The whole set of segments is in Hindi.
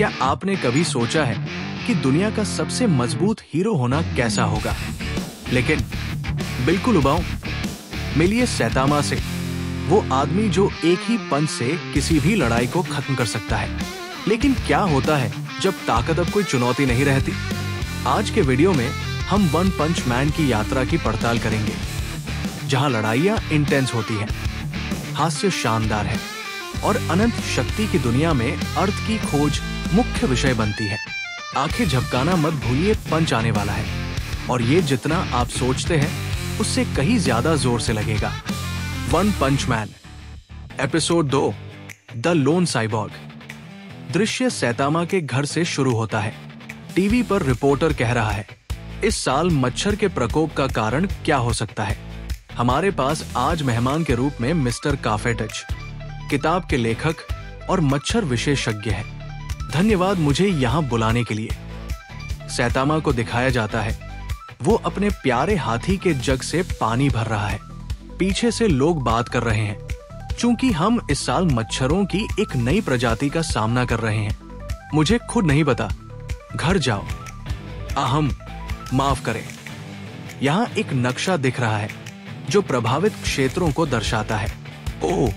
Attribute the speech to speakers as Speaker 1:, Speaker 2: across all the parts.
Speaker 1: क्या आपने कभी सोचा है कि दुनिया का सबसे मजबूत हीरो होना कैसा होगा? लेकिन बिल्कुल उबाऊ, मिलिए सैतामा से, वो आदमी जो एक ही पंच से किसी भी लड़ाई को खत्म कर सकता है। लेकिन क्या होता है जब ताकत अब कोई चुनौती नहीं रहती? आज के वीडियो में हम वन पंच मैन की यात्रा की पड़ताल करेंगे, जहां लड़ाइयां इंटेंस होती हैं, हास्य शानदार है और अनंत शक्ति की दुनिया में अर्थ की खोज मुख्य विषय बनती है। आंखें झपकाना मत भूलिए, पंच आने वाला है और ये जितना आप सोचते हैं उससे कहीं ज्यादा जोर से लगेगा। One punch man episode 2, the lone cyborg. दृश्य सैतामा के घर से शुरू होता है। टीवी पर रिपोर्टर कह रहा है, इस साल मच्छर के प्रकोप का कारण क्या हो सकता है? हमारे पास आज मेहमान के रूप में मिस्टर काफेटिच, किताब के लेखक और मच्छर विशेषज्ञ है। धन्यवाद मुझे यहाँ बुलाने के लिए। सैतामा को दिखाया जाता है, वो अपने प्यारे हाथी के जग से पानी भर रहा है। पीछे से लोग बात कर रहे हैं, चूंकि हम इस साल मच्छरों की एक नई प्रजाति का सामना कर रहे हैं। मुझे खुद नहीं पता, घर जाओ। अहम, माफ करें। यहाँ एक नक्शा दिख रहा है जो प्रभावित क्षेत्रों को दर्शाता है। ओह,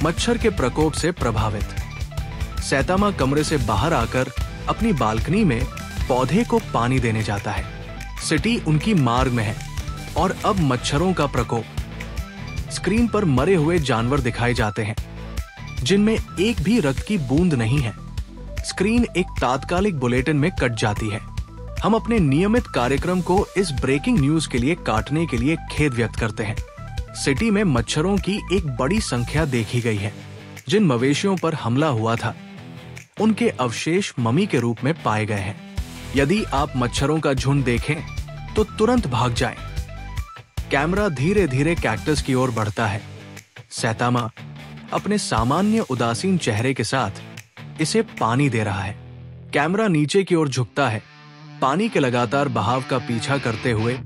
Speaker 1: मच्छर के प्रकोप से प्रभावित। सैतामा कमरे से बाहर आकर अपनी बालकनी में पौधे को पानी देने जाता है। सिटी उनकी मार्ग में है और अब मच्छरों का प्रकोप। स्क्रीन पर मरे हुए जानवर दिखाए जाते हैं, जिनमें एक भी रक्त की बूंद नहीं है। स्क्रीन एक तात्कालिक बुलेटिन में कट जाती है। हम अपने नियमित कार्यक्रम को इस ब्रेकिंग न्यूज के लिए काटने के लिए खेद व्यक्त करते हैं। सिटी में मच्छरों की एक बड़ी संख्या देखी गई है। जिन मवेशियों पर हमला हुआ था, उनके अवशेष मम्मी के रूप में पाए गए हैं। यदि आप मच्छरों का झुंड देखें तो तुरंत भाग जाएं। कैमरा धीरे धीरे कैक्टस की ओर बढ़ता है। सैतामा अपने सामान्य उदासीन चेहरे के साथ इसे पानी दे रहा है। कैमरा नीचे की ओर झुकता है, पानी के लगातार बहाव का पीछा करते हुए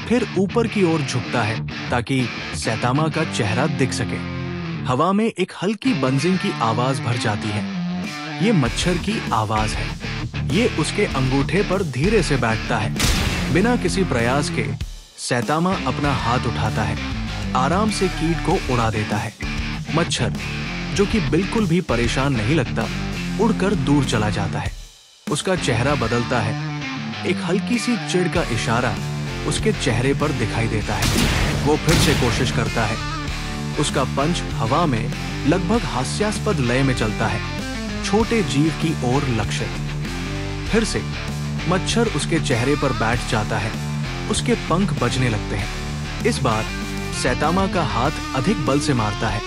Speaker 1: फिर ऊपर की ओर झुकता है ताकि सैतामा का चेहरा दिख सके। हवा में एक हल्की बंजिंग की आवाज भर जाती है। ये मच्छर की आवाज है। ये उसके अंगूठे पर धीरे से बैठता है। बिना किसी प्रयास के सैतामा अपना हाथ उठाता है, आराम से कीट को उड़ा देता है। मच्छर, जो कि बिल्कुल भी परेशान नहीं लगता, उड़कर दूर चला जाता है। उसका चेहरा बदलता है। एक हल्की सी चिढ़ का इशारा उसके चेहरे पर दिखाई देता है। वो फिर से कोशिश करता है। उसका पंच हवा में लगभग हास्यास्पद लय में चलता है, छोटे जीव की ओर लक्षित। फिर से मच्छर उसके चेहरे पर बैठ जाता है। उसके पंख बजने लगते हैं। इस बार सैतामा का हाथ अधिक बल से मारता है,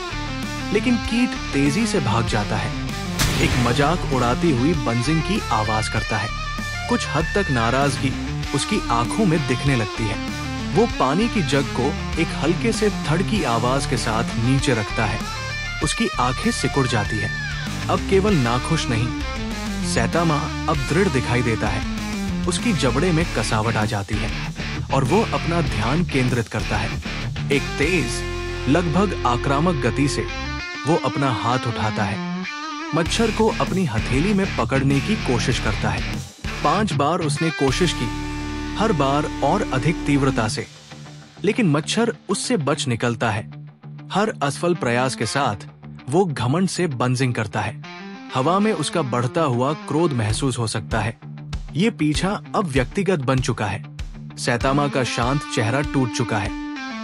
Speaker 1: लेकिन कीट तेजी से भाग जाता है। एक मजाक उड़ाती हुई बंजिंग की आवाज करता है। कुछ हद तक नाराजगी उसकी आंखों में दिखने लगती है। वो पानी की जग को एक हल्के से थड़ की आवाज के साथ नीचे रखता है। उसकी आंखें सिकुड़ जाती है। अब केवल नाखुश नहीं, सैतामा अब दृढ़ दिखाई देता है। उसकी जबड़े में कसावट आ जाती है और वो अपना ध्यान केंद्रित करता है। एक तेज, लगभग आक्रामक गति से वो अपना हाथ उठाता है। मच्छर को अपनी हथेली में पकड़ने की कोशिश करता है। 5 बार उसने कोशिश की, हर बार और अधिक तीव्रता से, लेकिन मच्छर उससे बच निकलता है। हर असफल प्रयास के साथ वो घमंड से बंजिंग करता है। हवा में उसका बढ़ता हुआ क्रोध महसूस हो सकता है। ये पीछा अब व्यक्तिगत बन चुका है। सैतामा का शांत चेहरा टूट चुका है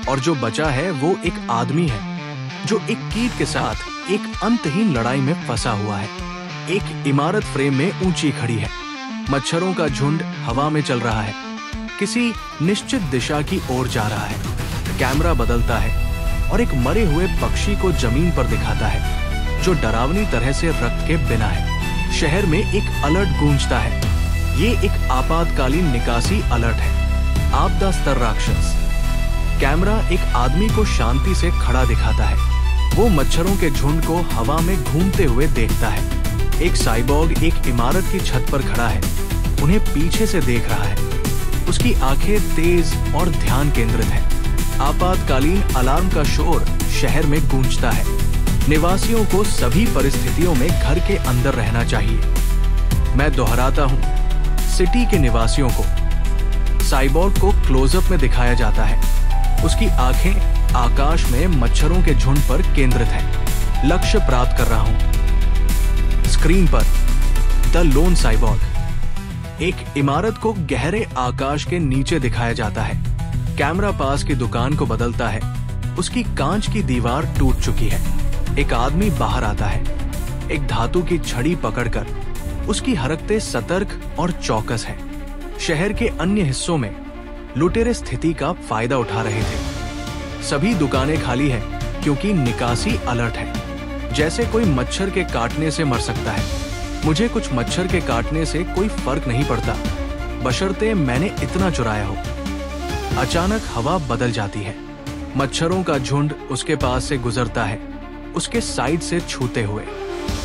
Speaker 1: और जो बचा है वो एक आदमी है जो एक कीट के साथ एक अंतहीन लड़ाई में फंसा हुआ है। एक इमारत फ्रेम में ऊंची खड़ी है। मच्छरों का झुंड हवा में चल रहा है, किसी निश्चित दिशा की ओर जा रहा है। कैमरा बदलता है और एक मरे हुए पक्षी को जमीन पर दिखाता है, जो डरावनी तरह से रक्त के बिना है। शहर में एक अलर्ट गूंजता है। ये एक आपातकालीन निकासी अलर्ट है। आपदा स्तर राक्षस। कैमरा एक आदमी को शांति से खड़ा दिखाता है। वो मच्छरों के झुंड को हवा में घूमते हुए देखता है। एक साइबॉर्ग एक इमारत की छत पर खड़ा है, उन्हें पीछे से देख रहा है। उसकी आंखें तेज और ध्यान केंद्रित है। आपातकालीन अलार्म का शोर शहर में गूंजता है। निवासियों को सभी परिस्थितियों में घर के अंदर रहना चाहिए। मैं दोहराता हूँ, सिटी के निवासियों को। साइबॉर्ग को क्लोजअप में दिखाया जाता है। उसकी आंखें आकाश में मच्छरों के झुंड पर केंद्रित हैं। लक्ष्य प्राप्त कर रहा हूं। स्क्रीन पर द लोन साइबॉर्ग। एक इमारत को गहरे आकाश के नीचे दिखाया जाता है। कैमरा पास की दुकान को बदलता है। उसकी कांच की दीवार टूट चुकी है। एक आदमी बाहर आता है, एक धातु की छड़ी पकड़कर। उसकी हरकतें सतर्क और चौकस हैं। शहर के अन्य हिस्सों में लुटेरे स्थिति का फायदा उठा रहे थे। सभी दुकानें खाली हैं क्योंकि निकासी अलर्ट है। जैसे कोई मच्छर के काटने से मर सकता है। मुझे कुछ मच्छर के काटने से कोई फर्क नहीं पड़ता, बशर्ते मैंने इतना चुराया हो। अचानक हवा बदल जाती है। मच्छरों का झुंड उसके पास से गुजरता है, उसके साइड से छूते हुए।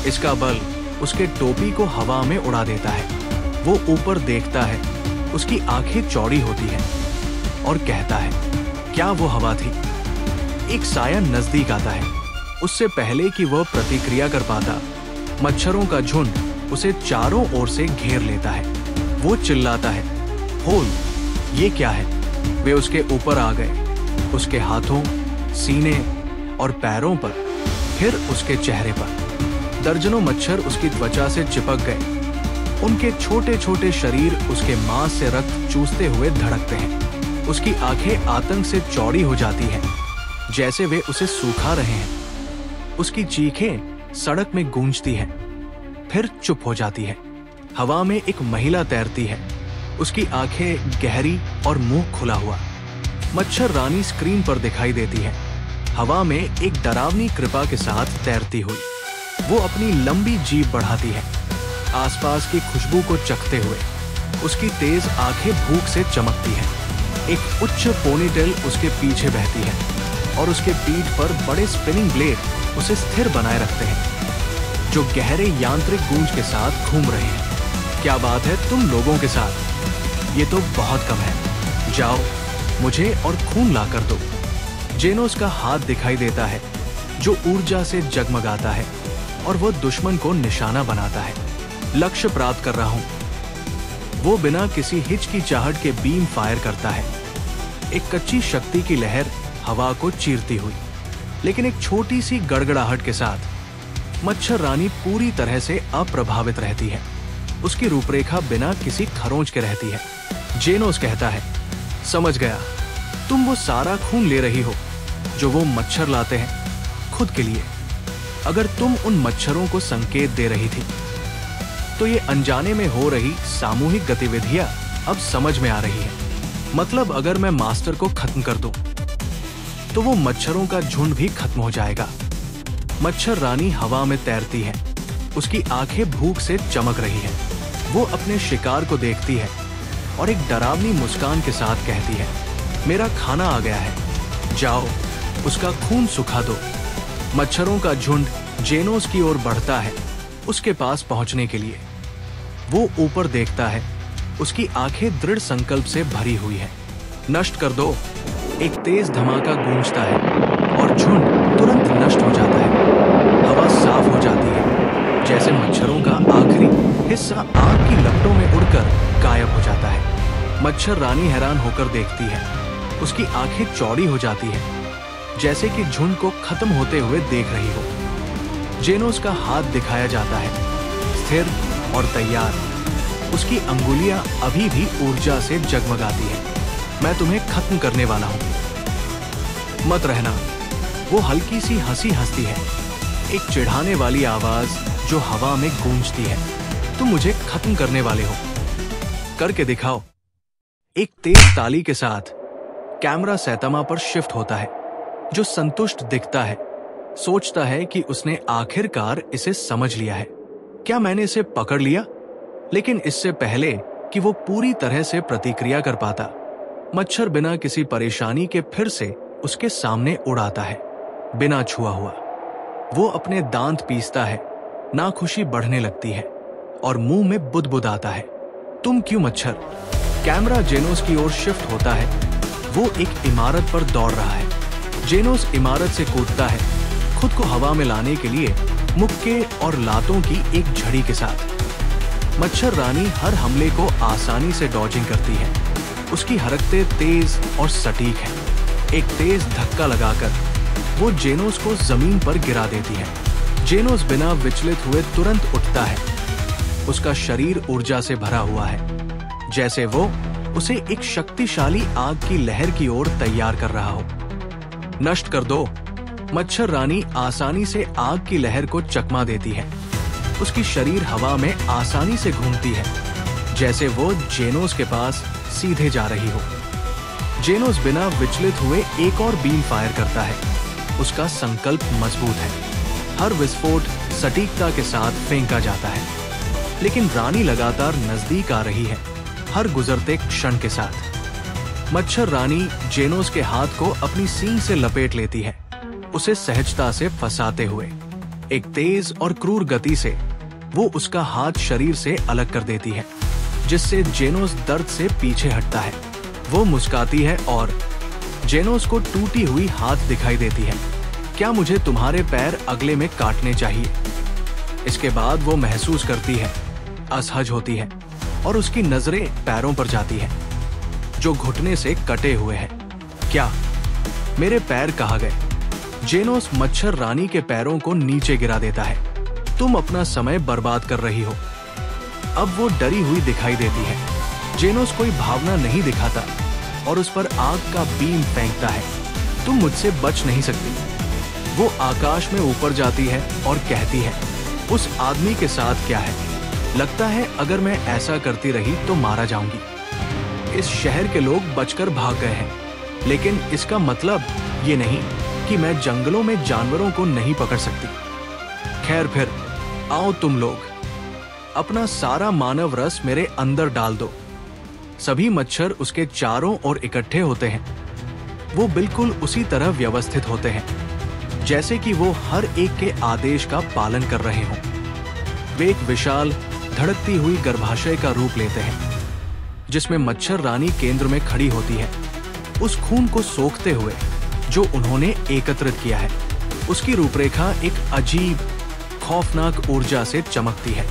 Speaker 1: इसका बल उसके टोपी को हवा में उड़ा देता है। वो ऊपर देखता है, उसकी आंखें चौड़ी होती हैं और कहता है, क्या वो हवा थी? एक साया नजदीक आता है। उससे पहले कि वह प्रतिक्रिया कर पाता, मच्छरों का झुंड उसे चारों ओर से घेर लेता है। वो चिल्लाता है, होल, ये क्या है? वे उसके ऊपर आ गए, उसके हाथों, सीने और पैरों पर, फिर उसके चेहरे पर। दर्जनों मच्छर उसकी त्वचा से चिपक गए। उनके छोटे छोटे शरीर उसके मांस से रक्त चूसते हुए धड़कते हैं। उसकी आंखें आतंक से चौड़ी हो जाती हैं, जैसे वे उसे सुखा रहे हैं। उसकी चीखें सड़क में गूंजती हैं, फिर चुप हो जाती है। हवा में एक महिला तैरती है। उसकी आंखें गहरी और मुंह खुला हुआ। मच्छर रानी स्क्रीन पर दिखाई देती है, हवा में एक डरावनी कृपा के साथ तैरती हुई। वो अपनी लंबी जीभ बढ़ाती है, आसपास की खुशबू को चखते हुए। उसकी तेज आंखें भूख से चमकती हैं। एक उच्च पोनीटेल उसके पीछे बहती है और उसके पीठ पर बड़े स्पिनिंग ब्लेड उसे स्थिर बनाए रखते हैं, जो गहरे यांत्रिक गूंज के साथ घूम रहे हैं। क्या बात है तुम लोगों के साथ? ये तो बहुत कम है। जाओ, मुझे और खून ला कर दो। जेनोस का हाथ दिखाई देता है, जो ऊर्जा से जगमगाता है, और वो दुश्मन को निशाना बनाता है। लक्ष्य प्राप्त कर रहा हूं। वो बिना किसी हिचकिचाहट के बीम फायर करता है। एक कच्ची शक्ति की लहर हवा को चीरती हुई, लेकिन एक छोटी सी गड़गड़ाहट के साथ मच्छर रानी पूरी तरह से अप्रभावित रहती है। उसकी रूपरेखा बिना किसी खरोंच के रहती है। जेनोस कहता है, समझ गया, तुम वो सारा खून ले रही हो जो वो मच्छर लाते हैं खुद के लिए। अगर तुम उन मच्छरों को संकेत दे रही थी, तो ये अनजाने में हो रही सामूहिक गतिविधियां अब समझ में आ रही है। मतलब अगर मैं मास्टर को खत्म कर दूं, तो वो मच्छरों का झुंड भी खत्म हो जाएगा। मच्छर रानी हवा में तैरती है। उसकी आंखें भूख से चमक रही है। वो अपने शिकार को देखती है और एक डरावनी मुस्कान के साथ कहती है, मेरा खाना आ गया है, जाओ उसका खून सुखा दो। मच्छरों का झुंड जेनोस की ओर बढ़ता है, उसके पास पहुंचने के लिए। वो ऊपर देखता है, उसकी आंखें दृढ़ संकल्प से भरी हुई है। नष्ट कर दो। एक तेज धमाका गूंजता है और झुंड तुरंत नष्ट हो जाता है। हवा साफ हो जाती है, जैसे मच्छरों का आखिरी हिस्सा आग की लपटों में उड़कर गायब हो जाता है। मच्छर रानी हैरान होकर देखती है। उसकी आंखें चौड़ी हो जाती है, जैसे कि झुंड को खत्म होते हुए देख रही हो। जेनोस का हाथ दिखाया जाता है, स्थिर और तैयार। उसकी अंगुलियां अभी भी ऊर्जा से जगमगाती हैं। मैं तुम्हें खत्म करने वाला हूं, मत रहना। वो हल्की सी हंसी हंसती है, एक चिढ़ाने वाली आवाज जो हवा में गूंजती है। तुम मुझे खत्म करने वाले हो, करके दिखाओ। एक तेज ताली के साथ कैमरा सैतामा पर शिफ्ट होता है, जो संतुष्ट दिखता है। सोचता है कि उसने आखिरकार इसे समझ लिया है। क्या मैंने इसे पकड़ लिया? लेकिन इससे पहले कि वो पूरी तरह से प्रतिक्रिया कर पाता, मच्छर बिना किसी परेशानी के फिर से उसके सामने उड़ाता है, बिना छुआ हुआ। वो अपने दांत पीसता है, नाखुशी बढ़ने लगती है और मुंह में बुदबुदाता है। तुम क्यों मच्छर? कैमरा जेनोस की ओर शिफ्ट होता है। वो एक इमारत पर दौड़ रहा है। जेनोस इमारत से कूदता है, खुद को हवा में लाने के लिए मुक्के और लातों की एक झड़ी के साथ। मच्छर रानी हर हमले को आसानी से डॉजिंग करती है। उसकी हरकतें तेज और सटीक हैं। एक तेज धक्का लगाकर वो जेनोस को जमीन पर गिरा देती है। जेनोस बिना विचलित हुए तुरंत उठता है। उसका शरीर ऊर्जा से भरा हुआ है, जैसे वो उसे एक शक्तिशाली आग की लहर की ओर तैयार कर रहा हो। नष्ट कर दो। मच्छर रानी आसानी से आग की लहर को चकमा देती है। उसकी शरीर हवा में आसानी से घूमती है, जैसे वो जेनोस के पास सीधे जा रही हो। जेनोस बिना विचलित हुए एक और बीम फायर करता है। उसका संकल्प मजबूत है। हर विस्फोट सटीकता के साथ फेंका जाता है, लेकिन रानी लगातार नजदीक आ रही है, हर गुजरते क्षण के साथ। मच्छर रानी जेनोस के हाथ को अपनी सींग से लपेट लेती है, उसे सहजता से फंसाते हुए। एक तेज और क्रूर गति से वो उसका हाथ शरीर से अलग कर देती है, जिससे जेनोस दर्द से पीछे हटता है। वो मुस्कुराती है और जेनोस को टूटी हुई हाथ दिखाई देती है। क्या मुझे तुम्हारे पैर अगले में काटने चाहिए? इसके बाद वो महसूस करती है, असहज होती है और उसकी नजरें पैरों पर जाती है, जो घुटने से कटे हुए हैं। क्या मेरे पैर कहाँ गए? जेनोस मच्छर रानी के पैरों को नीचे गिरा देता है। तुम अपना समय बर्बाद कर रही हो। अब वो डरी हुई दिखाई देती है। जेनोस कोई भावना नहीं दिखाता और उस पर आग का बीम फेंकता है। तुम मुझसे बच नहीं सकती। वो आकाश में ऊपर जाती है और कहती है, उस आदमी के साथ क्या है? लगता है अगर मैं ऐसा करती रही तो मारा जाऊंगी। इस शहर के लोग बचकर भाग गए हैं, लेकिन इसका मतलब ये नहीं कि मैं जंगलों में जानवरों को नहीं पकड़ सकती। खैर फिर आओ तुम लोग, अपना सारा मानव रस मेरे अंदर डाल दो। सभी मच्छर उसके चारों ओर इकट्ठे होते हैं। वो बिल्कुल उसी तरह व्यवस्थित होते हैं, जैसे कि वो हर एक के आदेश का पालन कर रहे हों। वे एक विशाल धड़कती हुई गर्भाशय का रूप लेते हैं, जिसमें मच्छर रानी केंद्र में खड़ी होती है, उस खून को सोखते हुए जो उन्होंने एकत्रित किया है। उसकी रूपरेखा एक अजीब खौफनाक ऊर्जा से चमकती है।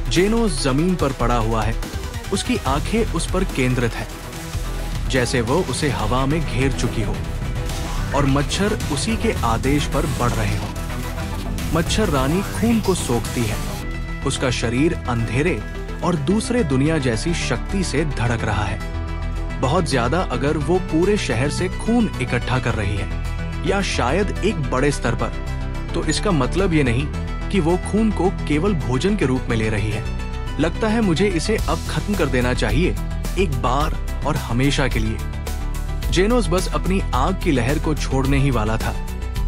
Speaker 1: जेनोस जमीन पर पड़ा हुआ है, उसकी आंखें उस पर केंद्रित है, जैसे वो उसे हवा में घेर चुकी हो और मच्छर उसी के आदेश पर बढ़ रहे हो। मच्छर रानी खून को सोखती है। उसका शरीर अंधेरे और दूसरे दुनिया जैसी शक्ति से धड़क रहा है। बहुत ज्यादा अगर वो पूरे शहर से खून इकट्ठा कर रही है, या शायद एक बड़े स्तर पर, तो इसका मतलब ये नहीं कि वो खून को केवल भोजन के रूप में ले रही है। लगता है मुझे इसे अब खत्म कर देना चाहिए, एक बार और हमेशा के लिए। जेनोस बस अपनी आग की लहर को छोड़ने ही वाला था,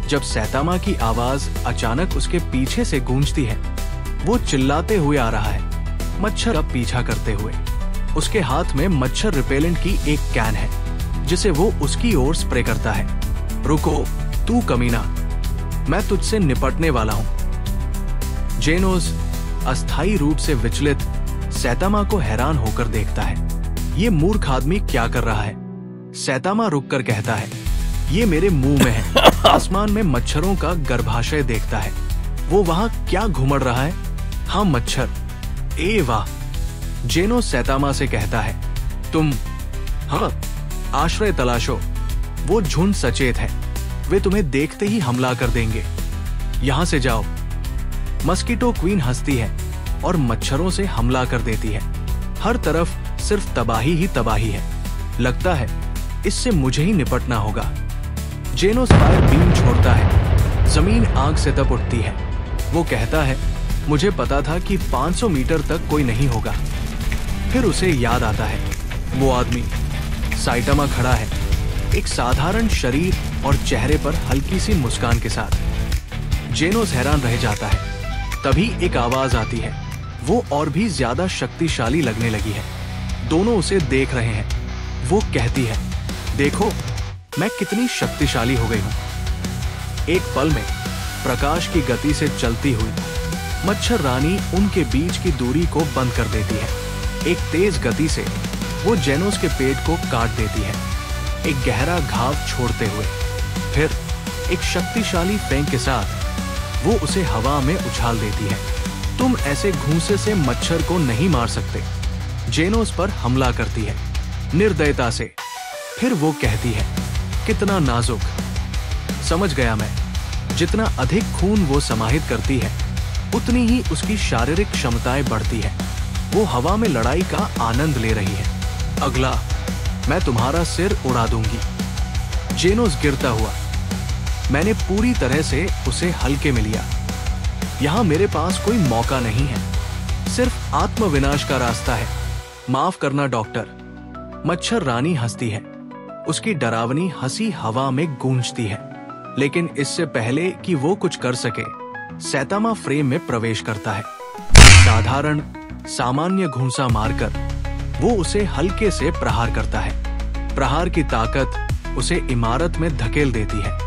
Speaker 1: जब सैतामा की आवाज अचानक उसके पीछे से गूंजती है। वो चिल्लाते हुए आ रहा है, मच्छर अब पीछा करते हुए। उसके हाथ में मच्छर रिपेलेंट की एक कैन है, जिसे वो उसकी ओर स्प्रे करता है। रुको, तू कमीना, मैं तुझसे निपटने वाला हूं। जेनोस अस्थायी रूप से विचलित सैतामा को हैरान होकर देखता है। ये मूर्ख आदमी क्या कर रहा है? सैतामा रुककर कहता है, ये मेरे मुंह में है। आसमान में मच्छरों का गर्भाशय देखता है। वो वहां क्या घुमड़ रहा है? हाँ, मच्छर। ए वाह! जेनो सैतामा से कहता है, तुम हाँ आश्रय तलाशो। वो झुंड सचेत है, वे तुम्हें देखते ही हमला कर देंगे। यहां से जाओ। मस्कीटो क्वीन हंसती है और मच्छरों से हमला कर देती है। हर तरफ सिर्फ तबाही ही तबाही है। लगता है इससे मुझे ही निपटना होगा। जेनो फायर बीम छोड़ता है। जमीन आग से तप उठती है। वो कहता है, मुझे पता था कि 500 मीटर तक कोई नहीं होगा। फिर उसे याद आता है, वो आदमी साइटामा खड़ा है, एक साधारण शरीर और चेहरे पर हल्की सी मुस्कान के साथ। जेनोस हैरान रह जाता है। तभी एक आवाज आती है। वो और भी ज्यादा शक्तिशाली लगने लगी है। दोनों उसे देख रहे हैं। वो कहती है, देखो मैं कितनी शक्तिशाली हो गई हूं। एक पल में प्रकाश की गति से चलती हुई मच्छर रानी उनके बीच की दूरी को बंद कर देती है। एक तेज गति से वो जेनोस के पेट को काट देती है, एक गहरा घाव छोड़ते हुए। फिर एक शक्तिशाली फेंक के साथ वो उसे हवा में उछाल देती है। तुम ऐसे घूंसे से मच्छर को नहीं मार सकते। जेनोस पर हमला करती है निर्दयता से। फिर वो कहती है, कितना नाजुक। समझ गया मैं, जितना अधिक खून वो समाहित करती है उतनी ही उसकी शारीरिक क्षमताएं बढ़ती है। वो हवा में लड़ाई का आनंद ले रही है। अगला, मैं तुम्हारा सिर उड़ा दूंगी। जेनोस गिरता हुआ। मैंने पूरी तरह से उसे हल्के में लिया। यहां मेरे पास कोई मौका नहीं है, सिर्फ आत्मविनाश का रास्ता है। माफ करना डॉक्टर। मच्छर रानी हंसती है। उसकी डरावनी हंसी हवा में गूंजती है। लेकिन इससे पहले कि वो कुछ कर सके, सैतामा फ्रेम में प्रवेश करता है। साधारण सामान्य घूंसा मारकर वो उसे हल्के से प्रहार करता है। प्रहार की ताकत उसे इमारत में धकेल देती है।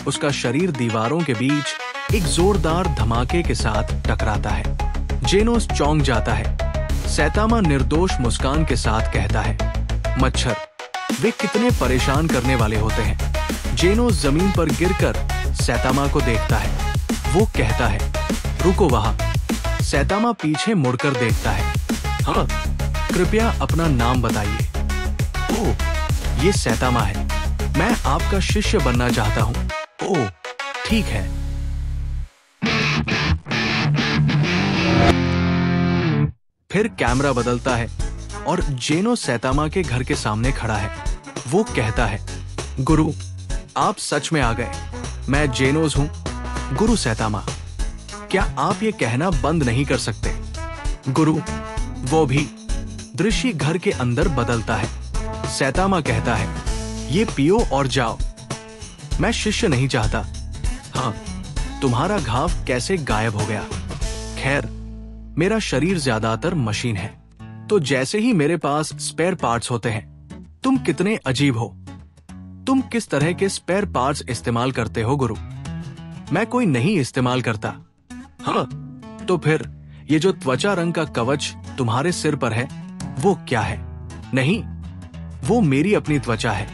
Speaker 1: उसका शरीर दीवारों के बीच एक जोरदार धमाके के साथ टकराता है। जेनोस चौंक जाता है। सैतामा निर्दोष मुस्कान के साथ कहता है, मच्छर, वे कितने परेशान करने वाले होते हैं। जेनोस जमीन पर गिरकर सैतामा को देखता है। वो कहता है, रुको वहां। सैतामा पीछे मुड़कर देखता है। हाँ, कृपया अपना नाम बताइए। ओह, ये सैतामा है। मैं आपका शिष्य बनना चाहता हूँ। ओह, ठीक है। फिर कैमरा बदलता है और जेनोस सैतामा के घर के सामने खड़ा है। वो कहता है, गुरु, आप सच में आ गए। मैं जेनोस हूं, गुरु सैतामा। क्या आप ये कहना बंद नहीं कर सकते? गुरु, वो भी। दृश्य घर के अंदर बदलता है। सैतामा कहता है, ये पियो और जाओ। मैं शिष्य नहीं चाहता। हाँ, तुम्हारा घाव कैसे गायब हो गया? खैर, मेरा शरीर ज्यादातर मशीन है, तो जैसे ही मेरे पास स्पेयर पार्ट्स होते हैं। तुम कितने अजीब हो। तुम किस तरह के स्पेयर पार्ट्स इस्तेमाल करते हो गुरु? मैं कोई नहीं इस्तेमाल करता। हाँ, तो फिर ये जो त्वचा रंग का कवच तुम्हारे सिर पर है, वो क्या है? नहीं, वो मेरी अपनी त्वचा है।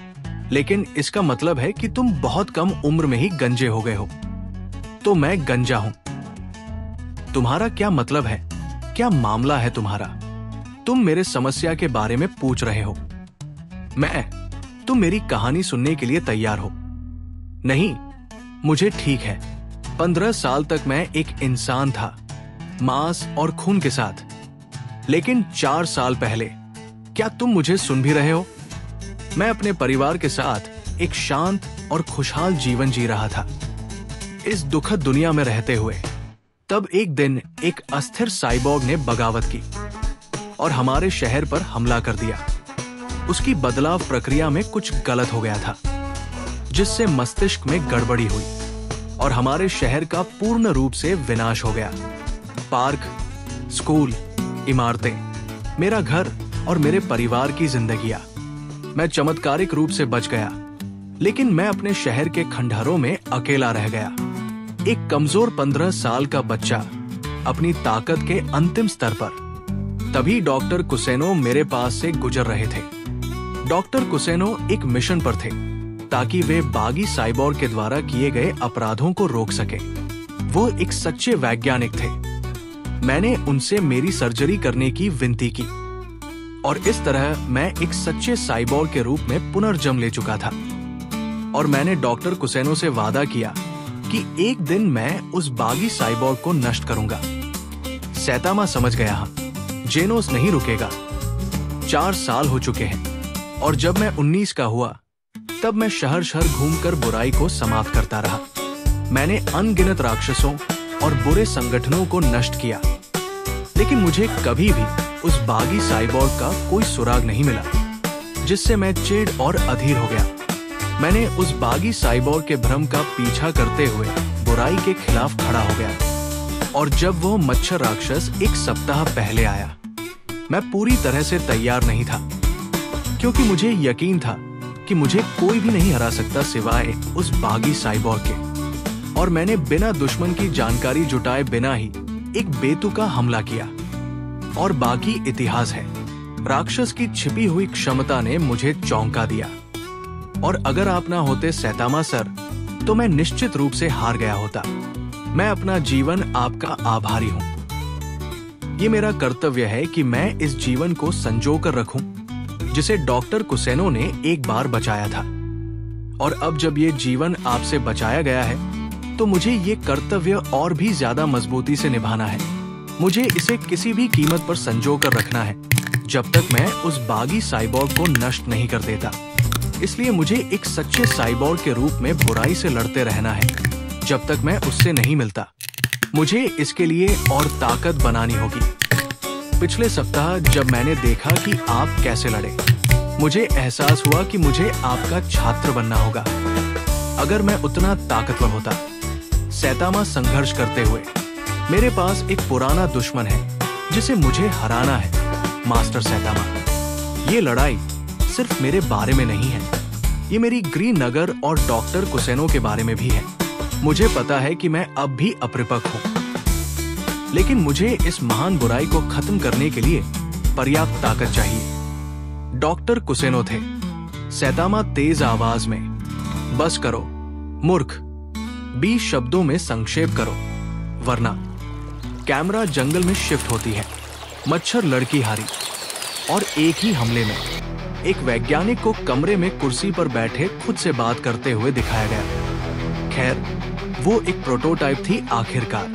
Speaker 1: लेकिन इसका मतलब है कि तुम बहुत कम उम्र में ही गंजे हो गए हो। तो मैं गंजा हूं। तुम्हारा क्या मतलब है? क्या मामला है तुम्हारा? तुम मेरे समस्या के बारे में पूछ रहे हो। तुम मेरी कहानी सुनने के लिए तैयार हो? नहीं, मुझे ठीक है। 15 साल तक मैं एक इंसान था, मांस और खून के साथ। लेकिन 4 साल पहले, क्या तुम मुझे सुन भी रहे हो? मैं अपने परिवार के साथ एक शांत और खुशहाल जीवन जी रहा था, इस दुखद दुनिया में रहते हुए। तब एक दिन एक अस्थिर साइबॉर्ग ने बगावत की और हमारे शहर पर हमला कर दिया। उसकी बदलाव प्रक्रिया में कुछ गलत हो गया था, जिससे मस्तिष्क में गड़बड़ी हुई और हमारे शहर का पूर्ण रूप से विनाश हो गया। पार्क, स्कूल, इमारतें, मेरा घर और मेरे परिवार की जिंदगियां। मैं चमत्कारिक रूप से बच गया, लेकिन मैं अपने शहर के खंडहरों में अकेला रह गया। एक कमजोर 15 साल का बच्चा अपनी ताकत के अंतिम स्तर पर। तभी डॉक्टर कुसेनो मेरे पास से गुजर रहे थे। डॉक्टर कुसेनो एक मिशन पर थे ताकि वे बागी साइबॉर्ग के द्वारा किए गए अपराधों को रोक सके। वो एक सच्चे वैज्ञानिक थे। मैंने उनसे मेरी सर्जरी करने की विनती की और इस तरह मैं एक सच्चे साइबॉर्ग के रूप में पुनर्जन्म ले चुका था। और मैंने डॉक्टर कुसेनो से वादा किया कि एक दिन मैं उस बागी साइबॉर्ग को नष्ट करूंगा। सैतामा समझ गया, जेनोस नहीं रुकेगा। 4 साल हो चुके हैं और जब मैं 19 का हुआ, तब मैं शहर शहर घूमकर बुराई को समाप्त करता रहा। मैंने अनगिनत राक्षसों और बुरे संगठनों को नष्ट किया, लेकिन मुझे कभी भी उस बागी साइबॉर्ग का कोई सुराग नहीं मिला, जिससे मैं चिढ़ और अधीर हो गया। मैंने उस बागी साइबॉर्ग के भ्रम का पीछा करते हुए बुराई के खिलाफ खड़ा हो गया। और जब वो मच्छर राक्षस एक सप्ताह पहले आया, मैं पूरी तरह से तैयार नहीं था, क्योंकि मुझे यकीन था कि मुझे कोई भी नहीं हरा सकता सिवाय उस बागी साइबॉर्ग के। और मैंने बिना दुश्मन की जानकारी जुटाए बिना ही एक बेतुका हमला किया। और बाकी इतिहास है। राक्षस की छिपी हुई क्षमता ने मुझे चौंका दिया। और अगर आप ना होते सैतामा सर, तो मैं निश्चित रूप से हार गया होता। मैं अपना जीवन आपका आभारी हूँ। ये मेरा कर्तव्य है कि मैं इस जीवन को संजो कर रखूं, जिसे डॉक्टर कुसेनो ने एक बार बचाया था। और अब जब ये जीवन आपसे बचाया गया है, तो मुझे ये कर्तव्य और भी ज्यादा मजबूती से निभाना है। मुझे इसे किसी भी कीमत पर संजो कर रखना है, जब तक मैं उस बागी साइबॉर्ग को नष्ट नहीं कर देता। इसलिए मुझे एक सच्चे साइबॉर्ग के रूप में बुराई से लड़ते रहना है, जब तक मैं उससे नहीं मिलता। मुझे इसके लिए और ताकत बनानी होगी। पिछले सप्ताह जब मैंने देखा कि आप कैसे लड़े, मुझे एहसास हुआ कि मुझे आपका छात्र बनना होगा। अगर मैं उतना ताकतवर होता। सैतामा संघर्ष करते हुए, मेरे पास एक पुराना दुश्मन है जिसे मुझे हराना है, मास्टर सैतामा। ये लड़ाई सिर्फ मेरे बारे में नहीं है, ये मेरी ग्रीन नगर और डॉक्टर कुसेनो के बारे में भी है। मुझे पता है कि मैं अब भी अपरिपक्व हूं, लेकिन मुझे इस महान बुराई को खत्म करने के लिए पर्याप्त ताकत चाहिए। डॉक्टर कुसेनो थे। सैतामा तेज आवाज में, बस करो मूर्ख, 20 शब्दों में संक्षेप करो, वरना। कैमरा जंगल में शिफ्ट होती है। मच्छर लड़की हारी, और एक ही हमले में एक वैज्ञानिक को कमरे में कुर्सी पर बैठे खुद से बात करते हुए दिखाया गया। खैर, वो एक प्रोटोटाइप थी आखिरकार।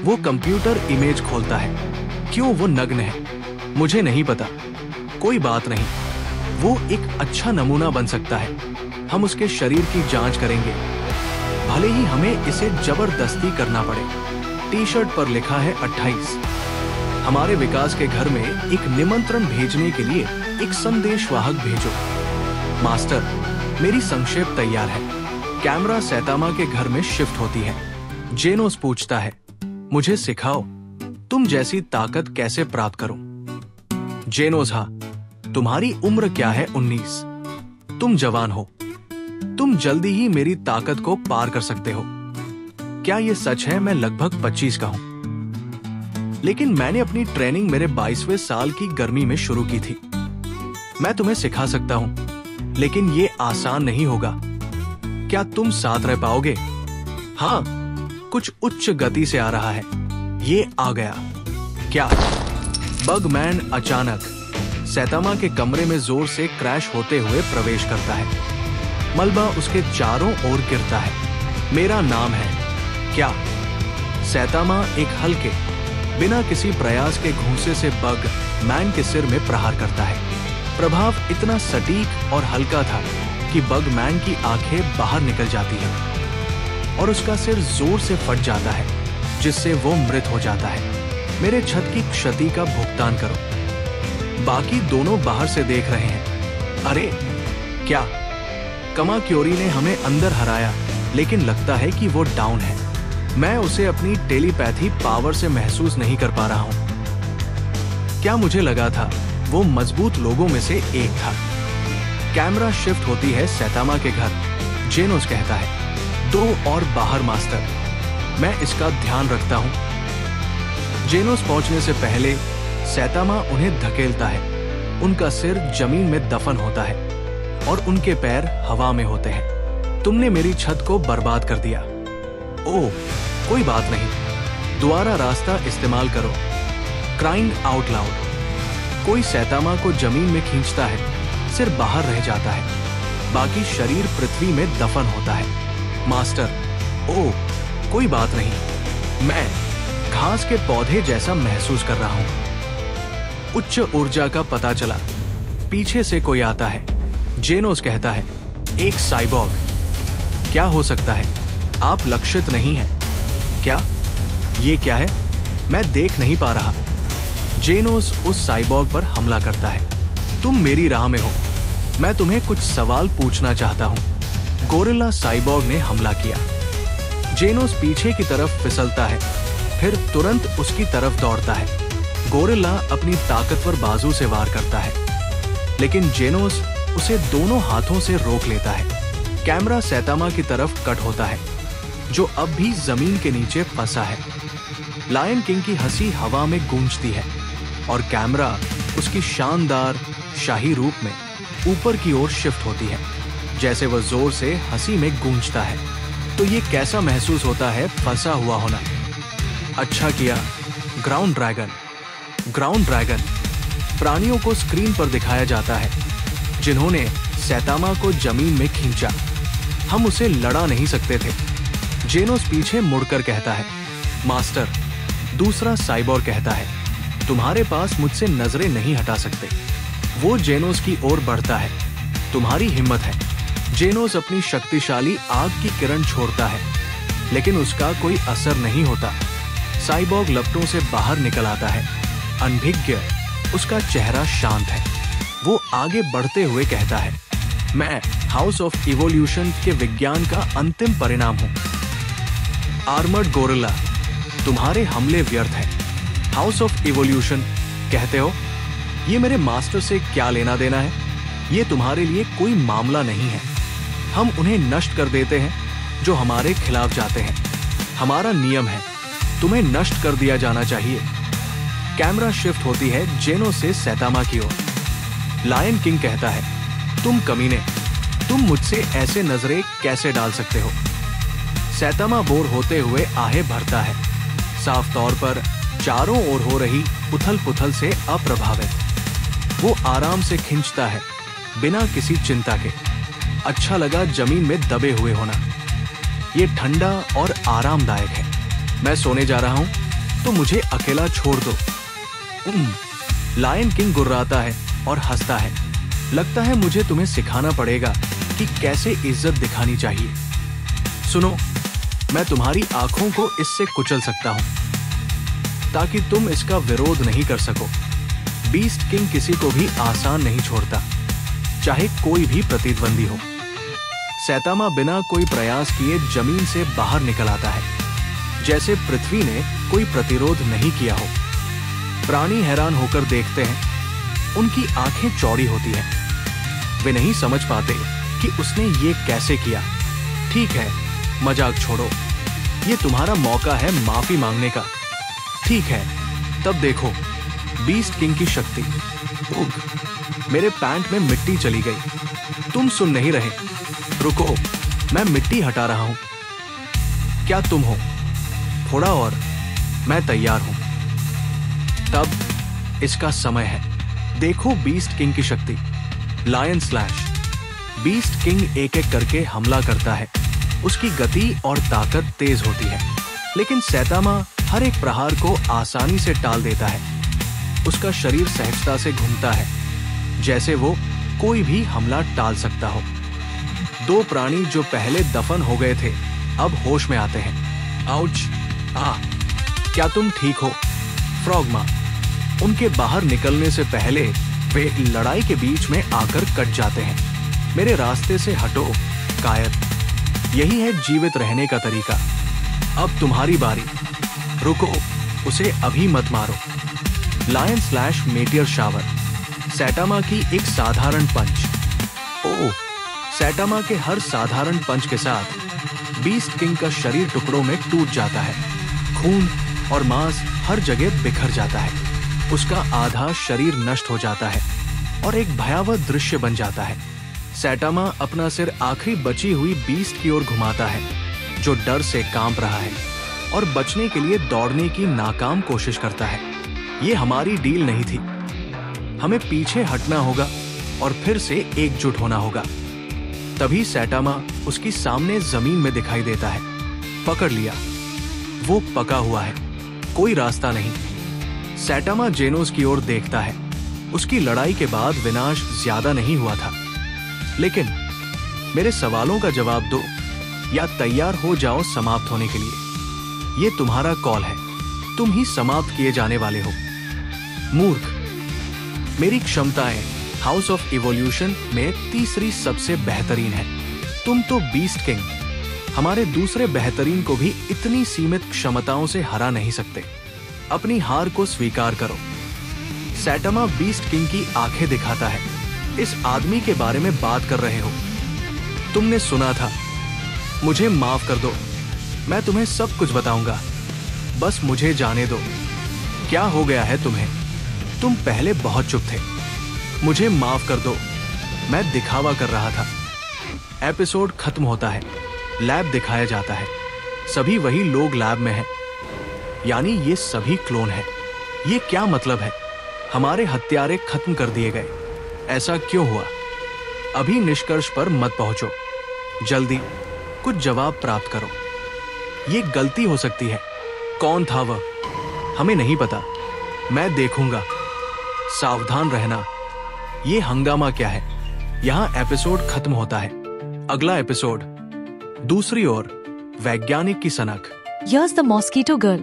Speaker 1: वो कंप्यूटर इमेज खोलता है। क्यों वो नग्न है मुझे नहीं पता, कोई बात नहीं। वो एक अच्छा नमूना बन सकता है। हम उसके शरीर की जांच करेंगे, भले ही हमें इसे जबरदस्ती करना पड़े। टी शर्ट पर लिखा है 28। हमारे विकास के घर में एक निमंत्रण भेजने के लिए एक संदेशवाहक भेजो। मास्टर, मेरी संक्षेप तैयार है। कैमरा सैतामा के घर में शिफ्ट होती है। जेनोस पूछता है, मुझे सिखाओ, तुम जैसी ताकत कैसे प्राप्त करूं? जेनोस, हाँ, तुम्हारी उम्र क्या है? 19। तुम जवान हो, तुम जल्दी ही मेरी ताकत को पार कर सकते हो। क्या यह सच है? मैं लगभग 25 का हूं, लेकिन मैंने अपनी ट्रेनिंग मेरे 22वें साल की गर्मी में शुरू की थी। मैं तुम्हें सिखा सकता हूं, लेकिन ये आसान नहीं होगा। क्या तुम साथ रह पाओगे? हाँ, कुछ उच्च गति से आ रहा है। ये आ गया। क्या? बगमैन अचानक सैतामा के कमरे में जोर से क्रैश होते हुए प्रवेश करता है। मलबा उसके चारों ओर गिरता है। मेरा नाम है क्या? सैतामा एक हल्के, बिना किसी प्रयास के घूंसे से बग मैन के सिर में प्रहार करता है। प्रभाव इतना सटीक और हल्का था कि बग मैन की आंखें बाहर निकल जाती हैं और उसका सिर जोर से फट जाता है, जिससे वो मृत हो जाता है। मेरे छत की क्षति का भुगतान करो। बाकी दोनों बाहर से देख रहे हैं। अरे क्या? कमाक्योरी ने हमें अंदर हराया, लेकिन लगता है कि वो डाउन है। मैं उसे अपनी टेलीपैथी पावर से महसूस नहीं कर पा रहा हूं। क्या मुझे लगा था वो मजबूत लोगों में से एक था। कैमरा शिफ्ट होती है सैतामा के घर। जेनोस कहता है, 2 और बाहर मास्टर, मैं इसका ध्यान रखता हूं। जेनोस पहुंचने से पहले सैतामा उन्हें धकेलता है। उनका सिर जमीन में दफन होता है और उनके पैर हवा में होते हैं। तुमने मेरी छत को बर्बाद कर दिया। ओह, कोई बात नहीं, दोबारा रास्ता इस्तेमाल करो। Crying out loud. कोई सैतामा को जमीन में खींचता है, सिर बाहर रह जाता है, बाकी शरीर पृथ्वी में दफन होता है। मास्टर, ओह, कोई बात नहीं, मैं घास के पौधे जैसा महसूस कर रहा हूं। उच्च ऊर्जा का पता चला। पीछे से कोई आता है। जेनोस कहता है, एक साइबॉर्ग। क्या हो सकता है? आप लक्षित नहीं हैं। क्या? ये क्या है? मैं देख नहीं पा रहा। जेनोस उस साइबॉर्ग पर हमला करता है। तुम मेरी राह में हो, मैं तुम्हें कुछ सवाल पूछना चाहता हूं। गोरिल्ला साइबॉर्ग ने हमला किया। जेनोस पीछे की तरफ फिसलता है, फिर तुरंत उसकी तरफ दौड़ता है। गोरिल्ला अपनी ताकतवर बाजू से वार करता है, लेकिन जेनोस उसे दोनों हाथों से रोक लेता है। कैमरा सैतामा की तरफ कट होता है, जो अब भी जमीन के नीचे फंसा है। लायन किंग की हंसी हवा में गूंजती है और कैमरा उसकी शानदार शाही रूप में ऊपर की ओर शिफ्ट होती है। जैसे वह जोर से हंसी में गूंजता है। तो ये कैसा महसूस होता है फंसा हुआ होना? अच्छा किया ग्राउंड ड्रैगन, ग्राउंड ड्रैगन प्राणियों को स्क्रीन पर दिखाया जाता है जिन्होंने सैतामा को जमीन में खींचा। हम उसे लड़ा नहीं सकते थे। जेनोस पीछे मुड़कर कहता है, मास्टर। दूसरा साइबोर कहता है, तुम्हारे पास मुझसे नजरें नहीं हटा सकते। वो जेनोस की ओर बढ़ता है। तुम्हारी हिम्मत है। जेनोस अपनी शक्तिशाली आग की किरण छोड़ता है, लेकिन उसका कोई असर नहीं होता। साइबोर्ग लपटों से बाहर निकल आता है। अनभिज्ञ, उसका चेहरा शांत है। वो आगे बढ़ते हुए कहता है, मैं हाउस ऑफ इवोल्यूशन के विज्ञान का अंतिम परिणाम हूं। आर्मर्ड गोरिल्ला, तुम्हारे हमले व्यर्थ हैं। हाउस ऑफ इवोल्यूशन कहते हो, ये मेरे मास्टर से क्या लेना देना है? ये तुम्हारे लिए कोई मामला नहीं है। हम उन्हें नष्ट कर देते हैं जो हमारे खिलाफ जाते हैं। हमारा नियम है, तुम्हें नष्ट कर दिया जाना चाहिए। कैमरा शिफ्ट होती है जेनो से सैतामा की ओर। लायन किंग कहता है, तुम कमीने, तुम मुझसे ऐसे नजरें कैसे डाल सकते हो? सैतामा बोर होते हुए आहें भरता है, साफ तौर पर चारों ओर हो रही उथल पुथल से अप्रभावित। वो आराम से खिंचता है, बिना किसी चिंता के। अच्छा लगा जमीन में दबे हुए होना। ये ठंडा और आरामदायक है। मैं सोने जा रहा हूं, तो मुझे अकेला छोड़ दो। लायन किंग गुर्राता है और हंसता है। लगता है मुझे तुम्हें सिखाना पड़ेगा कि कैसे इज्जत दिखानी चाहिए। सुनो, मैं तुम्हारी आंखों को इससे कुचल सकता हूं ताकि तुम इसका विरोध नहीं कर सको। बीस्ट किंग किसी को भी आसान नहीं छोड़ता, चाहे कोई भी प्रतिद्वंदी हो। सैतामा बिना कोई प्रयास किए जमीन से बाहर निकल आता है, जैसे पृथ्वी ने कोई प्रतिरोध नहीं किया हो। प्राणी हैरान होकर देखते हैं। उनकी आंखें चौड़ी होती हैं। वे नहीं समझ पाते कि उसने ये कैसे किया। ठीक है, मजाक छोड़ो। ये तुम्हारा मौका है माफी मांगने का। ठीक है, तब देखो बीस्ट किंग की शक्ति। उग, मेरे पैंट में मिट्टी चली गई। तुम सुन नहीं रहे। रुको, मैं मिट्टी हटा रहा हूं। क्या तुम हो? थोड़ा और, मैं तैयार हूं। तब इसका समय है। देखो बीस्ट किंग की शक्ति। Lion slash. बीस्ट किंग एक एक करके हमला करता है। उसकी गति और ताकत तेज होती है, लेकिन सैतामा हर एक प्रहार को आसानी से टाल देता है। उसका शरीर सहजता से घूमता है, जैसे वो कोई भी हमला टाल सकता हो। दो प्राणी जो पहले दफन हो गए थे, अब होश में आते हैं। आउच! क्या तुम ठीक हो? फ्रॉगमा। उनके बाहर निकलने से पहले वे लड़ाई के बीच में आकर कट जाते हैं। मेरे रास्ते से हटो, कायर। यही है जीवित रहने का तरीका। अब तुम्हारी बारी। रुको, उसे अभी मत मारो। Lion slash meteor shower. Saitama की एक साधारण पंच। ओह! सैटामा के हर साधारण पंच के साथ बीस्ट किंग का शरीर टुकड़ों में टूट जाता है। खून और मांस हर जगह बिखर जाता है। उसका आधा शरीर नष्ट हो जाता है और एक भयावह दृश्य बन जाता है। सैटामा अपना सिर आखिरी बची हुई बीस्ट की ओर घुमाता है, जो डर से कांप रहा है और बचने के लिए दौड़ने की नाकाम कोशिश करता है। ये हमारी डील नहीं थी। हमें पीछे हटना होगा और फिर से एकजुट होना होगा। तभी सैटामा उसकी सामने जमीन में दिखाई देता है। पकड़ लिया। वो पका हुआ है, कोई रास्ता नहीं। सैटामा जेनोस की ओर देखता है। उसकी लड़ाई के बाद विनाश ज्यादा नहीं हुआ था, लेकिन मेरे सवालों का जवाब दो या तैयार हो जाओ समाप्त होने के लिए। ये तुम्हारा कॉल है। तुम ही समाप्त किए जाने वाले हो। मूर्ख! मेरी क्षमताएं हाउस ऑफ इवोल्यूशन में तीसरी सबसे बेहतरीन है। तुम तो बीस्ट किंग, हमारे दूसरे बेहतरीन को भी इतनी सीमित क्षमताओं से हरा नहीं सकते। अपनी हार को स्वीकार करो। सैटामा बीस्ट किंग की आंखें दिखाता है। इस आदमी के बारे में बात कर रहे हो। तुमने सुना था। मुझे माफ कर दो, मैं तुम्हें सब कुछ बताऊंगा। बस मुझे जाने दो। क्या हो गया है तुम्हें? तुम पहले बहुत चुप थे। मुझे माफ कर दो, मैं दिखावा कर रहा था। एपिसोड खत्म होता है। लैब दिखाया जाता है। सभी वही लोग लैब में हैं। यानी ये सभी क्लोन हैं। ये क्या मतलब है? हमारे हत्यारे खत्म कर दिए गए, ऐसा क्यों हुआ? अभी निष्कर्ष पर मत पहुंचो, जल्दी कुछ जवाब प्राप्त करो। ये गलती हो सकती है। कौन था वह? हमें नहीं पता। मैं देखूंगा। सावधान रहना। ये हंगामा क्या है? यहाँ एपिसोड खत्म होता है। अगला एपिसोड। दूसरी ओर वैज्ञानिक की सनक।
Speaker 2: Here's the Mosquito Girl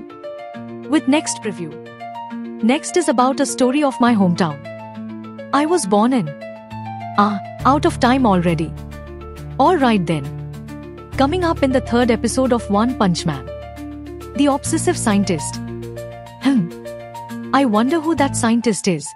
Speaker 2: with next preview. Next is about a story of my hometown. I was born in. Out of time already. Alright then. Coming up in the third episode of One Punch Man. The obsessive scientist. I wonder who that scientist is.